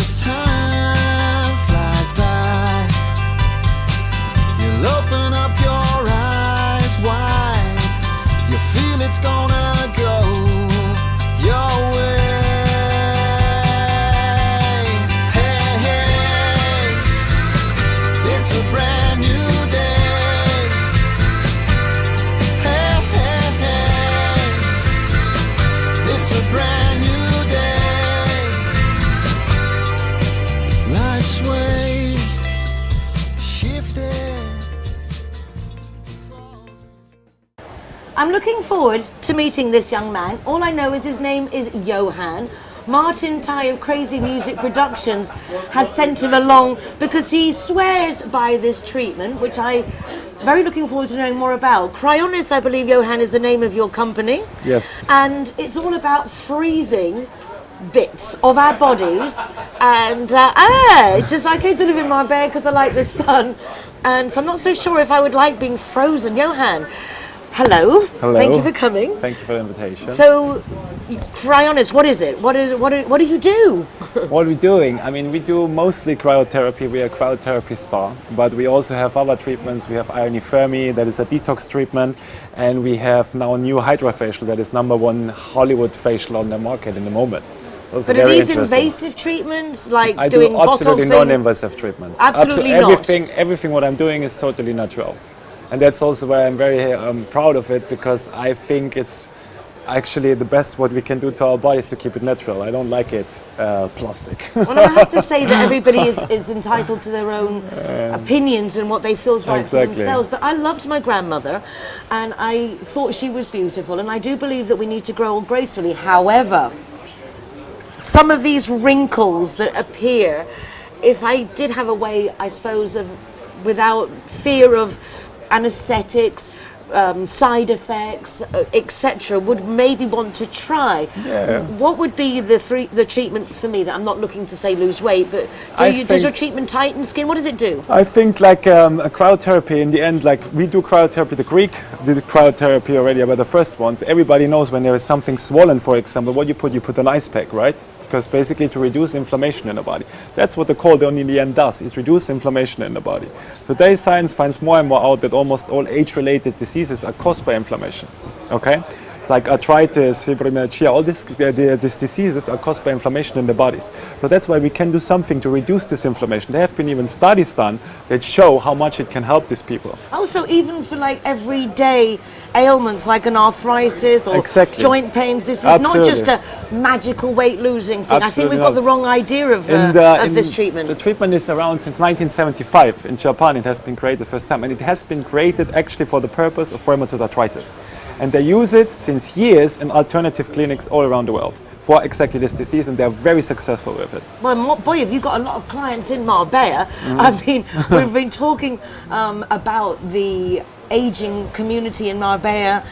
as time flies by, you'll open up your eyes wide. You feel it's gonna go your way. Hey, hey, it's a brand new day. Hey, hey, hey, it's a brand new day. Life's waves shifted. I'm looking forward to meeting this young man. All I know is his name is Johan. Martin Ty of Crazy Music Productions has sent him along because he swears by this treatment, which I'm very looking forward to knowing more about. Cryonis, I believe, Johan, is the name of your company. Yes. And it's all about freezing bits of our bodies. And just I came to live in Marbella because I like the sun. And so I'm not so sure if I would like being frozen. Johan, hello. Hello. Thank you for coming. Thank you for the invitation. So, Cryonis, what is it? What do you do? What are we doing? I mean, we do mostly cryotherapy. We are a cryotherapy spa, but we also have other treatments. We have Ioni, that is a detox treatment, and we have now a new hydrofacial that is #1 Hollywood facial on the market in the moment. Those But are these invasive treatments, like I doing do absolutely botoxing? non-invasive treatments. Absolutely not. Everything what I'm doing is totally natural. And that's also why I'm very proud of it, because I think it's actually the best what we can do to our bodies to keep it natural. I don't like it plastic. Well, I have to say that everybody is entitled to their own opinions and what they feel is right for themselves. But I loved my grandmother, and I thought she was beautiful, and I do believe that we need to grow old gracefully. However, some of these wrinkles that appear, if I did have a way, I suppose, of without fear of anesthetics, side effects, etc., would maybe want to try. Yeah. What would be the treatment for me? That I'm not looking to say lose weight, but does your treatment tighten skin? What does it do? I think like a cryotherapy in the end, like we do cryotherapy, the Greek did cryotherapy already, but the first ones, everybody knows when there is something swollen, for example, what you put an ice pack, right? Because basically to reduce inflammation in the body. That's what the cold in the end does, it reduces inflammation in the body. Today science finds more and more out that almost all age-related diseases are caused by inflammation, okay? Like arthritis, fibromyalgia, all these diseases are caused by inflammation in the bodies. So that's why we can do something to reduce this inflammation. There have been even studies done that show how much it can help these people. Also, even for like everyday ailments like an arthritis or joint pains, this is not just a magical weight losing thing. I think we've got the wrong idea of this treatment. The treatment is around since 1975 in Japan. It has been created the first time, and it has been created actually for the purpose of rheumatoid arthritis. And they use it since years in alternative clinics all around the world for exactly this disease, and they're very successful with it. Well, boy, have you got a lot of clients in Marbella. I mean, we've been talking about the aging community in Marbella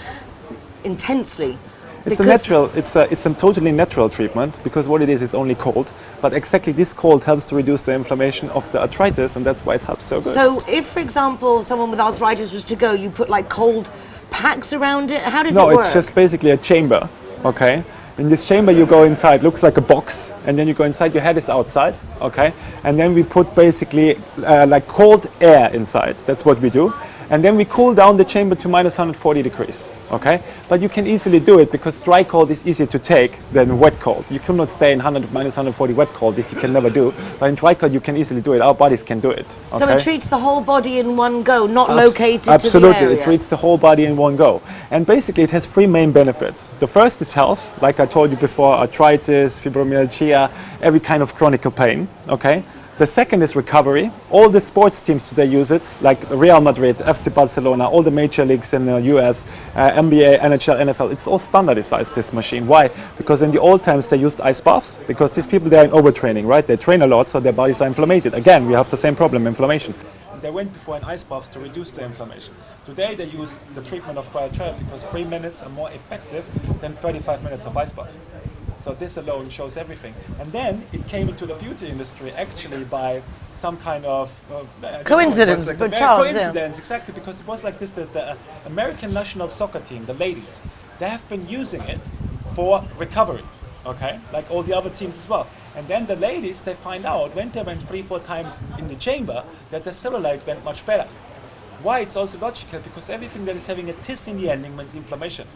intensely. It's a totally natural treatment, because what it is only cold, but exactly this cold helps to reduce the inflammation of the arthritis, and that's why it helps so good. So if, for example, someone with arthritis was to go, you put like cold packs around it? How does it work? No, it's just basically a chamber, okay? In this chamber you go inside, looks like a box, and then you go inside, your head is outside, okay? And then we put basically like cold air inside, that's what we do. And then we cool down the chamber to -140 degrees, okay? But you can easily do it because dry cold is easier to take than wet cold. You cannot stay in -140 wet cold, this you can never do. But in dry cold you can easily do it, our bodies can do it. Okay? So it treats the whole body in one go, not located to the area? Absolutely, it treats the whole body in one go. And basically it has 3 main benefits. The first is health, like I told you before, arthritis, fibromyalgia, every kind of chronic pain, okay? The second is recovery. All the sports teams today use it, like Real Madrid, FC Barcelona, all the major leagues in the US, NBA, NHL, NFL. It's all standardized, this machine. Why? Because in the old times they used ice baths, because these people, they're in overtraining, right? They train a lot, so their bodies are inflamed. Again, we have the same problem, inflammation. They went before in ice baths to reduce the inflammation. Today they use the treatment of cryotherapy because 3 minutes are more effective than 35 minutes of ice bath. So this alone shows everything. And then it came into the beauty industry actually by some kind of coincidence, but coincidence, exactly, because it was like this: the American national soccer team, the ladies, they have been using it for recovery. okay, like all the other teams as well. And then the ladies, they find out when they went 3-4 times in the chamber that the cellulite went much better. Why? It's also logical, because everything that is having a tis in the ending means inflammation.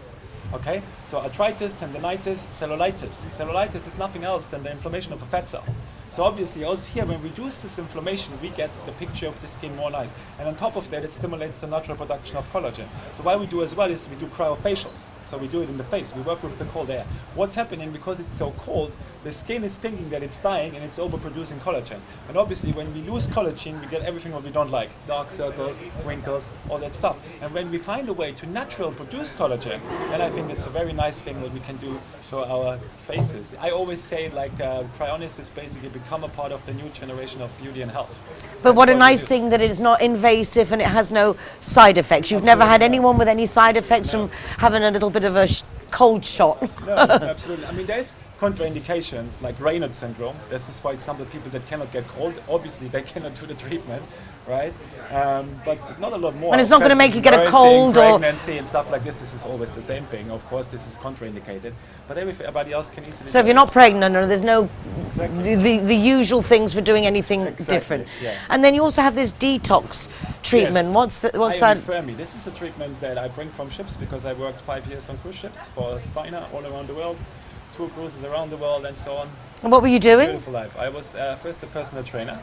Okay, so arthritis, tendinitis, cellulitis. Cellulitis is nothing else than the inflammation of a fat cell. So obviously also here, when we reduce this inflammation, we get the picture of the skin more nice. And on top of that, it stimulates the natural production of collagen. So what we do as well is we do cryofacials. So we do it in the face. We work with the cold air. What's happening, because it's so cold, the skin is thinking that it's dying and it's overproducing collagen. And obviously when we lose collagen, we get everything what we don't like. Dark circles, wrinkles, all that stuff. And when we find a way to naturally produce collagen, then I think it's a very nice thing that we can do to our faces. I always say like Cryonis is basically become a part of the new generation of beauty and health. But what a nice thing that it's not invasive and it has no side effects. You've never had anyone with any side effects from having a little bit of a cold shot. No, absolutely. I mean, there's contraindications like Raynaud syndrome. This is, for example, people that cannot get cold. Obviously, they cannot do the treatment, right? But not a lot more. And it's not going to make you get a cold or pregnancy and stuff like this. This is always the same thing. Of course, this is contraindicated. But everybody else can easily. So if you're not pregnant or there's no exactly. the usual things for doing anything exactly. different. Yeah. And then you also have this detox treatment. Yes. What's that? Therapy. This is a treatment that I bring from ships because I worked 5 years on cruise ships for Steiner all around the world, 2 cruises around the world and so on. And what were you doing? Beautiful life. I was first a personal trainer,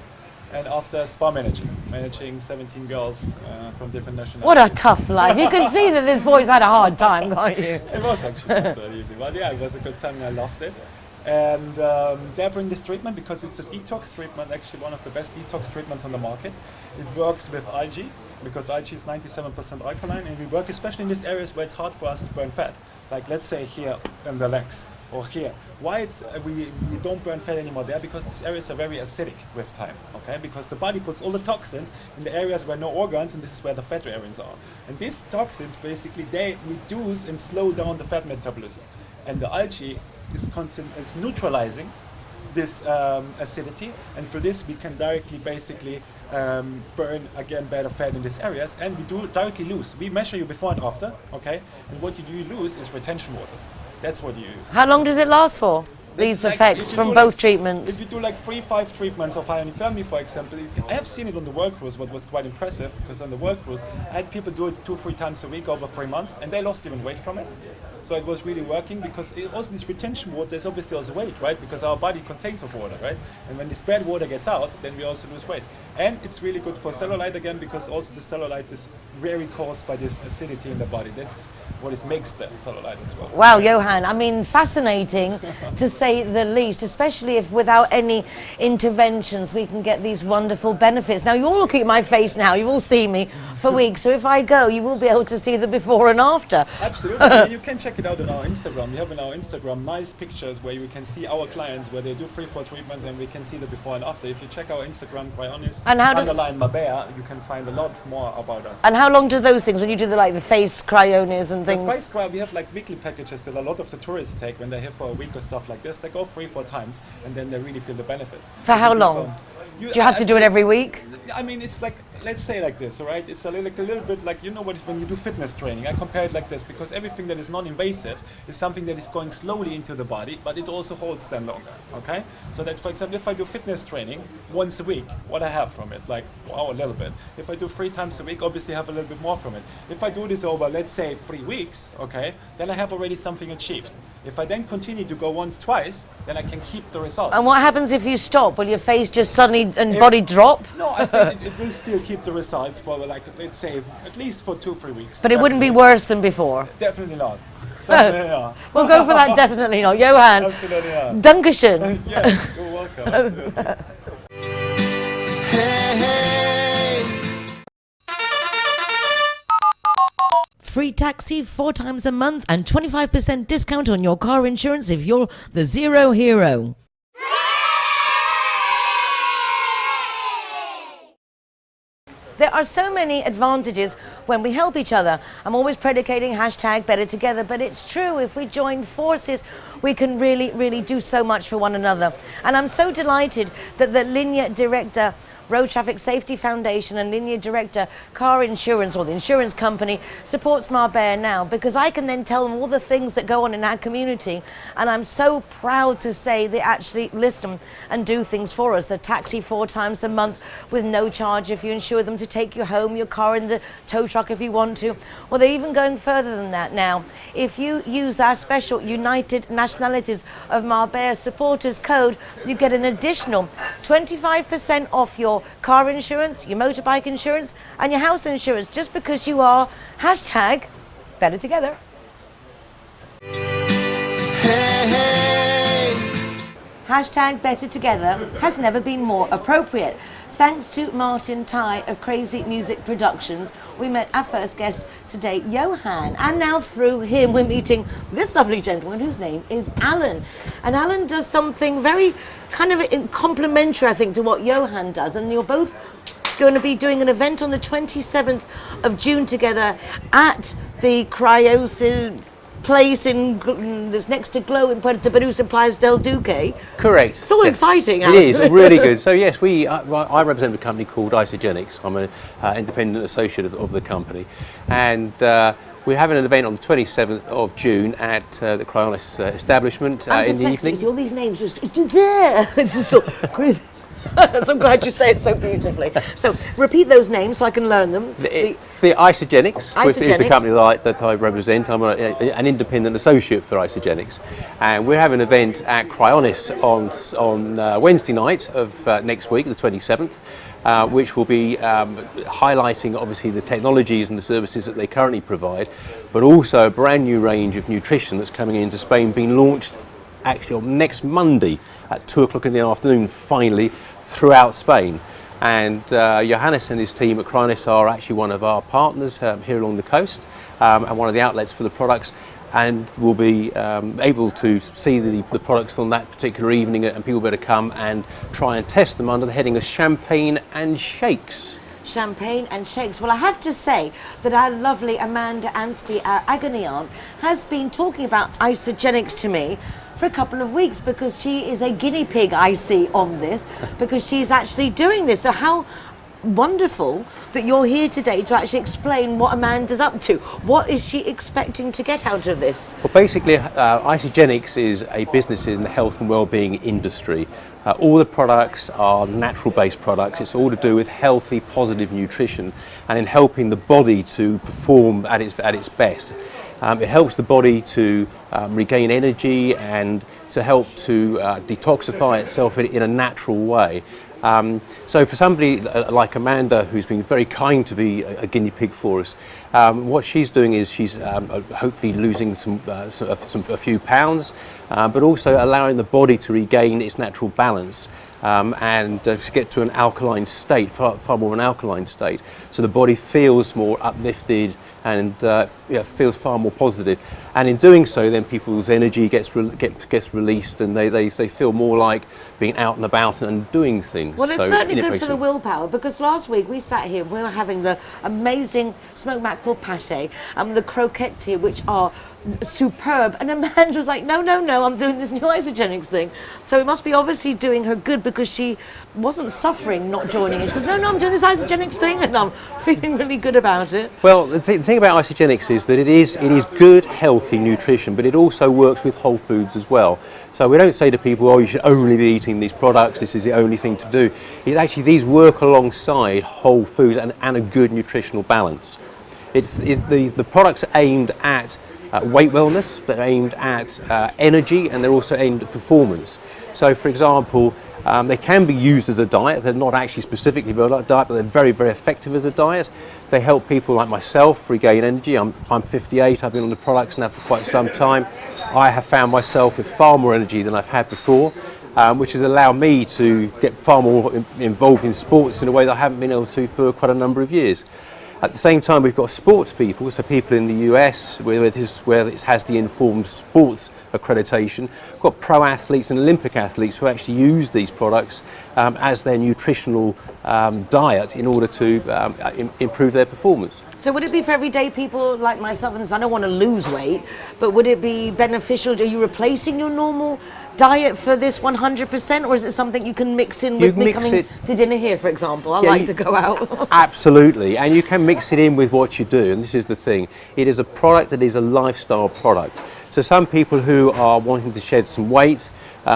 and after spa managing 17 girls from different nationalities. What a tough life. You can see that this boy's had a hard time, can't you? It was actually not that easy, but yeah, it was a good time and I loved it. And they bring this treatment because it's a detox treatment, actually one of the best detox treatments on the market. It works with algae, because algae is 97% alkaline, and we work especially in these areas where it's hard for us to burn fat. Like let's say here in the legs or here. Why it's, we don't burn fat anymore there? Because these areas are very acidic with time, okay? Because the body puts all the toxins in the areas where no organs, and this is where the fat areas are. And these toxins, basically, they reduce and slow down the fat metabolism. And the algae is neutralizing this acidity, and for this we can directly basically burn again better fat in these areas, and we do directly lose. We measure you before and after, okay? And what you do lose is retention water. That's what you use. How long does it last for? These effects from both treatments? If you do like 3-5 treatments of ionotherapy, for example, I have seen it on the work cruise, what was quite impressive, because on the work cruise, I had people do it 2-3 times a week over 3 months, and they lost even weight from it. So it was really working, because also this retention water is obviously also weight, right? Because our body contains of water, right? And when this bad water gets out, then we also lose weight. And it's really good for cellulite again, because also the cellulite is very caused by this acidity in the body. That's what it makes the cellulite as well. Wow, Johan, I mean, fascinating to say the least, especially if without any interventions we can get these wonderful benefits. Now, you're looking at my face now, you will see me for weeks, so if I go, you will be able to see the before and after. Absolutely. You can check it out on our Instagram. We have on our Instagram nice pictures where you can see our clients, where they do 3-4 treatments, and we can see the before and after. If you check our Instagram, Cryonis, _Marbella, you can find a lot more about us. And how long do those things, when you do the face cryonis and things? The face cryo, we have like weekly packages that a lot of the tourists take when they're here for a week or stuff like this. They go 3-4 times, and then they really feel the benefits. For how long? Do you have to do it every week? I mean, it's like, let's say like this, all right? It's a little bit like, you know what, when you do fitness training, I compare it like this, because everything that is non-invasive is something that is going slowly into the body, but it also holds them longer, okay? So that, for example, if I do fitness training once a week, what I have from it, like, wow, a little bit. If I do 3 times a week, obviously I have a little bit more from it. If I do this over, let's say, 3 weeks, okay, then I have already something achieved. If I then continue to go once, twice, then I can keep the results. And what happens if you stop? Will your face just suddenly and body drop? No, I think it will still keep the results for, like, let's say, at least for 2-3 weeks. But it wouldn't be worse than before? Definitely not. Definitely not. We'll go for that, definitely not. Johan, absolutely not. Dankeschön. Yeah, you're welcome. Absolutely. Hey, hey. Free taxi 4 times a month and 25% discount on your car insurance if you're the Zero Hero. There are so many advantages when we help each other. I'm always predicating #BetterTogether, but it's true. If we join forces, we can really, really do so much for one another. And I'm so delighted that the Linea director Road Traffic Safety Foundation and Linear Director Car Insurance, or the insurance company, supports Marbella now, because I can then tell them all the things that go on in our community, and I'm so proud to say they actually listen and do things for us. The taxi 4 times a month with no charge if you insure them to take you home, your car in the tow truck if you want to. Well, they're even going further than that now. If you use our special United Nationalities of Marbella supporters code, you get an additional 25% off your car insurance, your motorbike insurance and your house insurance, just because you are hashtag better together. Hey, hey. Hashtag better together has never been more appropriate. Thanks to Martin Ty of Crazy Music Productions, we met our first guest today, Johan, and now through him we're meeting this lovely gentleman whose name is Alan. And Alan does something very kind of complementary, I think, to what Johan does, and you're both going to be doing an event on the 27th of June together at the Cryonis place that's next to Glow in Puerto Banús and Playas del Duque. Correct. So exciting, It Alan. is really good. So yes, I represent a company called Isogenics. I'm an independent associate of the company, and we're having an event on the 27th of June at the Cryonis establishment in the evening. See all these names just there. It's just so so I'm glad you say it so beautifully. So repeat those names so I can learn them. The Isogenics, which is the company that I represent. I'm an independent associate for Isogenics, and we're having an event at Cryonis on Wednesday night of next week, the 27th, which will be highlighting obviously the technologies and the services that they currently provide, but also a brand new range of nutrition that's coming into Spain, being launched actually on next Monday at 2 o'clock in the afternoon, finally, throughout Spain. And Johannes and his team at Cryonis are actually one of our partners here along the coast, and one of the outlets for the products, and we'll be able to see the products on that particular evening, and people better come and try and test them under the heading of champagne and shakes. Champagne and shakes. Well, I have to say that our lovely Amanda Anstey, our agony aunt, has been talking about Isogenics to me for a couple of weeks, because she is a guinea pig, I see, on this, because she's actually doing this. So how wonderful that you're here today to actually explain what Amanda's up to. What is she expecting to get out of this? Well, basically, Isogenics is a business in the health and well-being industry. All the products are natural-based products. It's all to do with healthy, positive nutrition and in helping the body to perform at its best. It helps the body to regain energy and to help to detoxify itself in a natural way. So for somebody like Amanda, who's been very kind to be a guinea pig for us, what she's doing is she's hopefully losing a few pounds, but also allowing the body to regain its natural balance. And to get to an alkaline state, far more an alkaline state, so the body feels more uplifted and feels far more positive. And in doing so, then people's energy gets released, and they feel more like being out and about and doing things. Well, it's certainly good for the willpower, because last week we sat here and we were having the amazing smoked mackerel pâté and the croquettes here, which are superb, and Amanda was like, no, I'm doing this new Isogenics thing. So it must be obviously doing her good, because she wasn't suffering not joining it. She goes, no, I'm doing this Isogenics thing, and I'm feeling really good about it. Well, the thing about Isogenics is that it is good, healthy nutrition, but it also works with whole foods as well. So we don't say to people, oh, you should only be eating these products, this is the only thing to do. These work alongside whole foods and a good nutritional balance. The products are aimed at weight wellness, they're aimed at energy, and they're also aimed at performance. So for example, they can be used as a diet. They're not actually specifically for a diet, but they're very, very effective as a diet. They help people like myself regain energy. I'm 58, I've been on the products now for quite some time. I have found myself with far more energy than I've had before, which has allowed me to get far more involved in sports in a way that I haven't been able to for quite a number of years. At the same time, we've got sports people, so people in the US where it has the informed sports accreditation. We've got pro athletes and Olympic athletes who actually use these products as their nutritional diet in order to improve their performance. So would it be for everyday people like myself, and I don't want to lose weight, but would it be beneficial? Are you replacing your normal diet for this 100%, or is it something you can mix in with me coming to dinner here, for example? I like to go out. Absolutely, and you can mix it in with what you do, and this is the thing. It is a product that is a lifestyle product. So some people who are wanting to shed some weight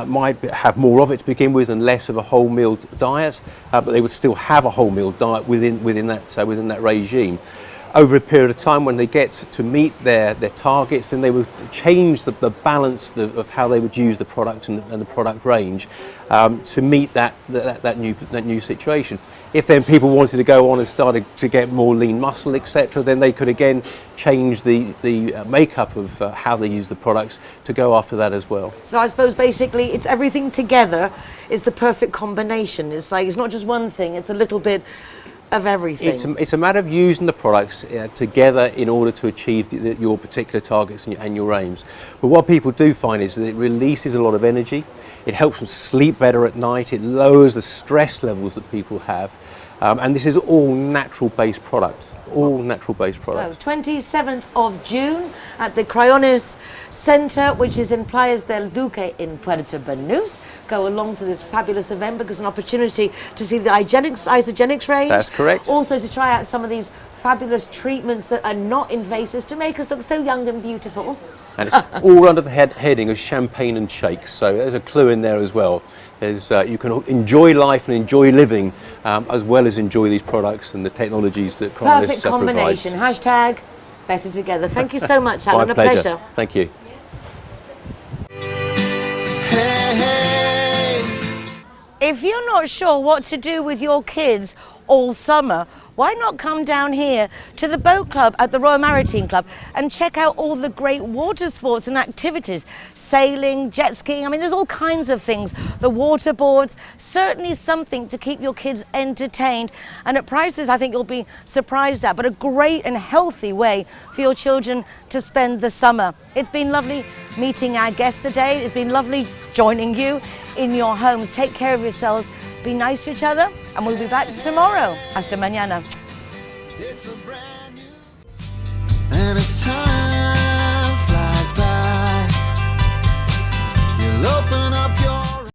might have more of it to begin with and less of a whole meal diet, but they would still have a whole meal diet within that regime. Over a period of time, when they get to meet their targets, then they would change the balance of how they would use the product and the product range to meet that new situation. If then people wanted to go on and started to get more lean muscle, etc., then they could again change the makeup of how they use the products to go after that as well. So I suppose basically it's everything together is the perfect combination. It's like it's not just one thing; it's a little bit of everything. It's a matter of using the products together in order to achieve your particular targets and your aims. But what people do find is that it releases a lot of energy. It helps them sleep better at night. It lowers the stress levels that people have. And this is all natural-based products. All natural-based products. So 27th of June at the Cryonis Centre, which is in Playas del Duque in Puerto Banús. Go along to this fabulous event because it's an opportunity to see the isogenics range. That's correct. Also to try out some of these fabulous treatments that are not invasive to make us look so young and beautiful. And it's all under the heading of champagne and shakes. So there's a clue in there as well. There's, you can enjoy life and enjoy living as well as enjoy these products and the technologies that Cryonis Perfect combination. Hashtag better together. Thank you so much, Alan. My pleasure. Thank you. If you're not sure what to do with your kids all summer, why not come down here to the boat club at the Royal Maritime Club and check out all the great water sports and activities, sailing, jet skiing. I mean, there's all kinds of things. The water boards, certainly something to keep your kids entertained, and at prices I think you'll be surprised at, but a great and healthy way for your children to spend the summer. It's been lovely meeting our guests today. It's been lovely joining you in your homes. Take care of yourselves. Be nice to each other, and we'll be back tomorrow. Hasta mañana. It's a brand new, and it's time.